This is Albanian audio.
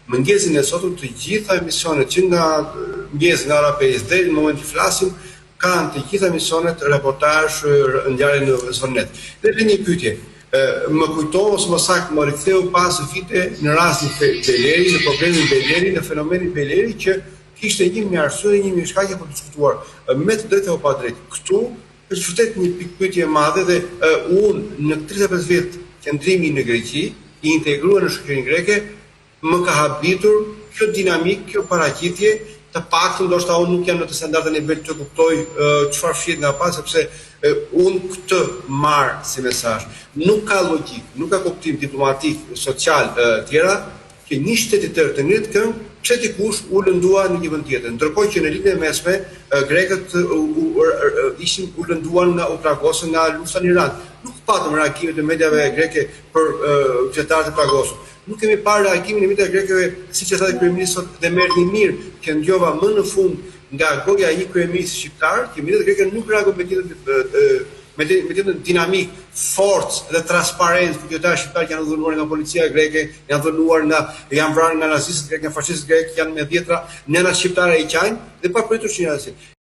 mëngjesin e sotëm të gjitha emisionet që nga mëngjes nga ora 5 deri në momentin që flasim kanë të gjitha emisionet reportazh ngjarje në Zonet. Dhe një pyetje. Më kujtohu ose më saktë më riktheu pas vite në rastin Beleri, në problemin Beleri, në fenomenin Beleri që kishte një arsye, një shkaqe për të diskutuar. Me të drejtë apo pa drejtë. Këtu është vërtet një pikë pyetje e madhe dhe unë në 35 vjet qëndrimi në Greqi, i integruar në shoqërinë greke, më ka habitur kjo dinamik, kjo paraqitje, të paktën ndoshta unë nuk jam në të standardin e vet të kuptoj çfarë fshihet nga pas, sepse unë këtë marr si mesazh. Nuk ka logjik, nuk ka kuptim diplomatik, social tjera që një shtet i tërë të ngrihet këmbë pse dikush u lëndua në një vend tjetër. Ndërkohë që në litën e mesme grekët ishin u lënduar u plagosën nga lufta në Iran. Nuk patëm reagimet e mediave greke për qytetarët e plagosur. Nuk kemi parë reagimin e mediave grekeve, siç e tha kryeministri dhe merrni mirë që ndjova më në fund nga goja e një kryeministri shqiptar, që mediat greke nuk reagojnë me tjetër dinamik, forcë dhe transparencë për qytetarët shqiptar që janë dhënuar nga policia greke, janë vrarë nga nazistët grek, nga fashistët grek, janë me dhjetra nëna shqiptare e qajnë dhe pa pritur që